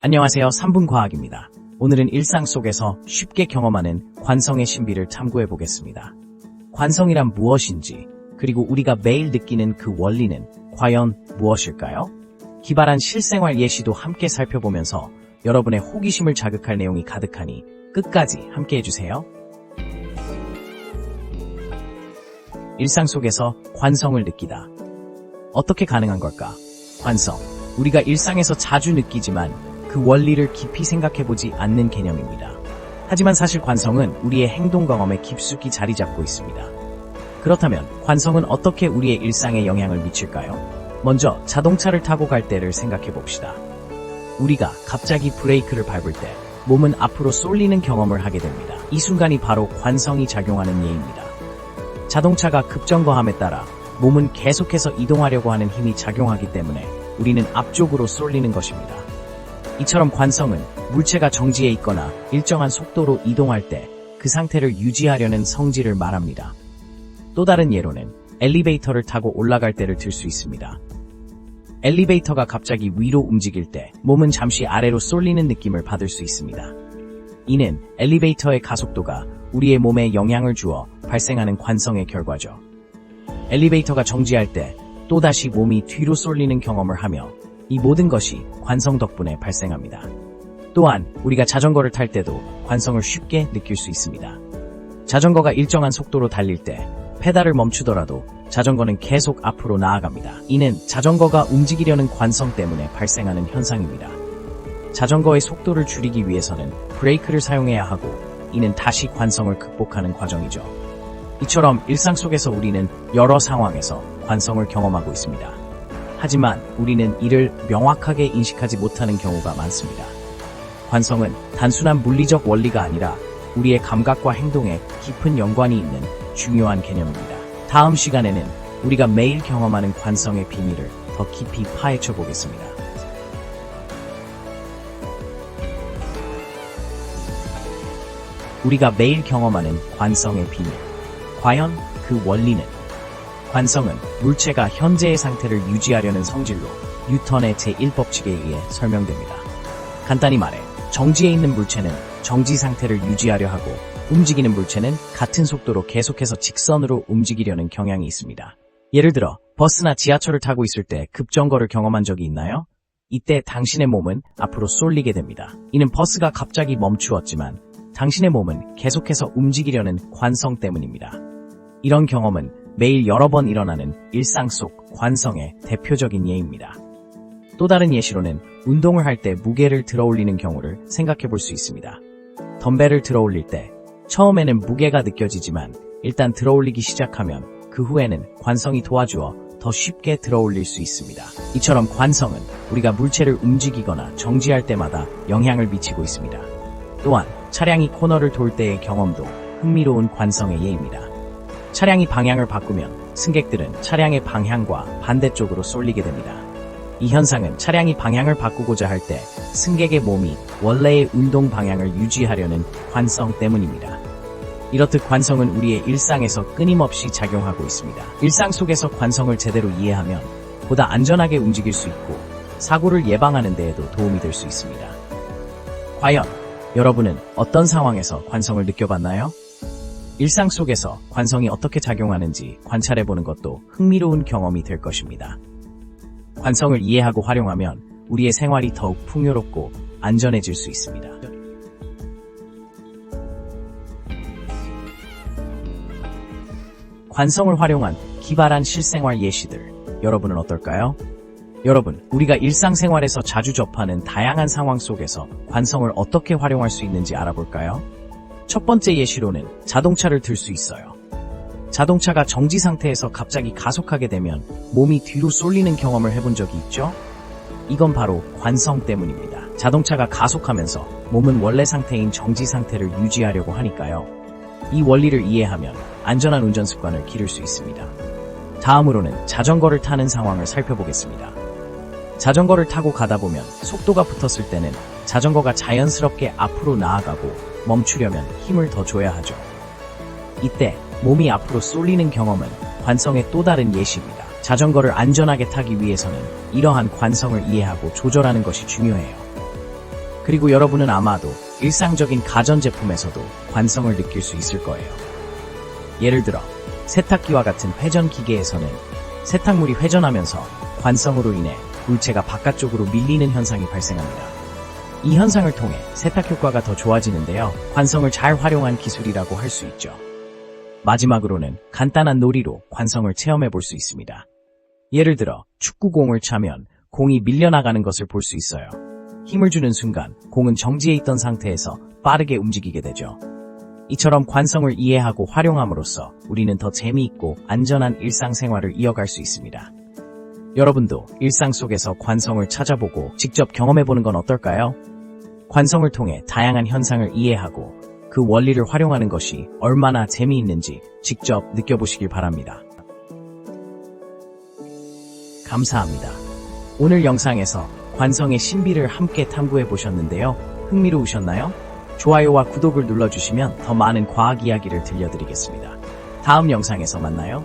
안녕하세요. 3분 과학입니다. 오늘은 일상 속에서 쉽게 경험하는 관성의 신비를 탐구해 보겠습니다. 관성이란 무엇인지, 그리고 우리가 매일 느끼는 그 원리는 과연 무엇일까요? 기발한 실생활 예시도 함께 살펴보면서 여러분의 호기심을 자극할 내용이 가득하니 끝까지 함께 해주세요. 일상 속에서 관성을 느끼다. 어떻게 가능한 걸까? 관성. 우리가 일상에서 자주 느끼지만 그 원리를 깊이 생각해보지 않는 개념입니다. 하지만 사실 관성은 우리의 행동 경험에 깊숙이 자리 잡고 있습니다. 그렇다면 관성은 어떻게 우리의 일상에 영향을 미칠까요? 먼저 자동차를 타고 갈 때를 생각해봅시다. 우리가 갑자기 브레이크를 밟을 때 몸은 앞으로 쏠리는 경험을 하게 됩니다. 이 순간이 바로 관성이 작용하는 예입니다. 자동차가 급정거함에 따라 몸은 계속해서 이동하려고 하는 힘이 작용하기 때문에 우리는 앞쪽으로 쏠리는 것입니다. 이처럼 관성은 물체가 정지해 있거나 일정한 속도로 이동할 때 그 상태를 유지하려는 성질을 말합니다. 또 다른 예로는 엘리베이터를 타고 올라갈 때를 들 수 있습니다. 엘리베이터가 갑자기 위로 움직일 때 몸은 잠시 아래로 쏠리는 느낌을 받을 수 있습니다. 이는 엘리베이터의 가속도가 우리의 몸에 영향을 주어 발생하는 관성의 결과죠. 엘리베이터가 정지할 때 또다시 몸이 뒤로 쏠리는 경험을 하며 이 모든 것이 관성 덕분에 발생합니다. 또한 우리가 자전거를 탈 때도 관성을 쉽게 느낄 수 있습니다. 자전거가 일정한 속도로 달릴 때 페달을 멈추더라도 자전거는 계속 앞으로 나아갑니다. 이는 자전거가 움직이려는 관성 때문에 발생하는 현상입니다. 자전거의 속도를 줄이기 위해서는 브레이크를 사용해야 하고 이는 다시 관성을 극복하는 과정이죠. 이처럼 일상 속에서 우리는 여러 상황에서 관성을 경험하고 있습니다. 하지만 우리는 이를 명확하게 인식하지 못하는 경우가 많습니다. 관성은 단순한 물리적 원리가 아니라 우리의 감각과 행동에 깊은 연관이 있는 중요한 개념입니다. 다음 시간에는 우리가 매일 경험하는 관성의 비밀을 더 깊이 파헤쳐 보겠습니다. 우리가 매일 경험하는 관성의 비밀. 과연 그 원리는? 관성은 물체가 현재의 상태를 유지하려는 성질로 뉴턴의 제1법칙에 의해 설명됩니다. 간단히 말해 정지해 있는 물체는 정지 상태를 유지하려 하고 움직이는 물체는 같은 속도로 계속해서 직선으로 움직이려는 경향이 있습니다. 예를 들어 버스나 지하철을 타고 있을 때 급정거를 경험한 적이 있나요? 이때 당신의 몸은 앞으로 쏠리게 됩니다. 이는 버스가 갑자기 멈추었지만 당신의 몸은 계속해서 움직이려는 관성 때문입니다. 이런 경험은 매일 여러 번 일어나는 일상 속 관성의 대표적인 예입니다. 또 다른 예시로는 운동을 할 때 무게를 들어 올리는 경우를 생각해 볼 수 있습니다. 덤벨을 들어 올릴 때 처음에는 무게가 느껴지지만 일단 들어 올리기 시작하면 그 후에는 관성이 도와주어 더 쉽게 들어 올릴 수 있습니다. 이처럼 관성은 우리가 물체를 움직이거나 정지할 때마다 영향을 미치고 있습니다. 또한 차량이 코너를 돌 때의 경험도 흥미로운 관성의 예입니다. 차량이 방향을 바꾸면 승객들은 차량의 방향과 반대쪽으로 쏠리게 됩니다. 이 현상은 차량이 방향을 바꾸고자 할 때 승객의 몸이 원래의 운동 방향을 유지하려는 관성 때문입니다. 이렇듯 관성은 우리의 일상에서 끊임없이 작용하고 있습니다. 일상 속에서 관성을 제대로 이해하면 보다 안전하게 움직일 수 있고 사고를 예방하는 데에도 도움이 될 수 있습니다. 과연 여러분은 어떤 상황에서 관성을 느껴봤나요? 일상 속에서 관성이 어떻게 작용하는지 관찰해보는 것도 흥미로운 경험이 될 것입니다. 관성을 이해하고 활용하면 우리의 생활이 더욱 풍요롭고 안전해질 수 있습니다. 관성을 활용한 기발한 실생활 예시들, 여러분은 어떨까요? 여러분, 우리가 일상생활에서 자주 접하는 다양한 상황 속에서 관성을 어떻게 활용할 수 있는지 알아볼까요? 첫 번째 예시로는 자동차를 들 수 있어요. 자동차가 정지 상태에서 갑자기 가속하게 되면 몸이 뒤로 쏠리는 경험을 해본 적이 있죠? 이건 바로 관성 때문입니다. 자동차가 가속하면서 몸은 원래 상태인 정지 상태를 유지하려고 하니까요. 이 원리를 이해하면 안전한 운전 습관을 기를 수 있습니다. 다음으로는 자전거를 타는 상황을 살펴보겠습니다. 자전거를 타고 가다 보면 속도가 붙었을 때는 자전거가 자연스럽게 앞으로 나아가고 멈추려면 힘을 더 줘야 하죠. 이때 몸이 앞으로 쏠리는 경험은 관성의 또 다른 예시입니다. 자전거를 안전하게 타기 위해서는 이러한 관성을 이해하고 조절하는 것이 중요해요. 그리고 여러분은 아마도 일상적인 가전제품에서도 관성을 느낄 수 있을 거예요. 예를 들어 세탁기와 같은 회전 기계에서는 세탁물이 회전하면서 관성으로 인해 물체가 바깥쪽으로 밀리는 현상이 발생합니다. 이 현상을 통해 세탁 효과가 더 좋아지는데요. 관성을 잘 활용한 기술이라고 할 수 있죠. 마지막으로는 간단한 놀이로 관성을 체험해 볼 수 있습니다. 예를 들어 축구공을 차면 공이 밀려나가는 것을 볼 수 있어요. 힘을 주는 순간 공은 정지해 있던 상태에서 빠르게 움직이게 되죠. 이처럼 관성을 이해하고 활용함으로써 우리는 더 재미있고 안전한 일상생활을 이어갈 수 있습니다. 여러분도 일상 속에서 관성을 찾아보고 직접 경험해보는 건 어떨까요? 관성을 통해 다양한 현상을 이해하고 그 원리를 활용하는 것이 얼마나 재미있는지 직접 느껴보시길 바랍니다. 감사합니다. 오늘 영상에서 관성의 신비를 함께 탐구해 보셨는데요. 흥미로우셨나요? 좋아요와 구독을 눌러주시면 더 많은 과학 이야기를 들려드리겠습니다. 다음 영상에서 만나요.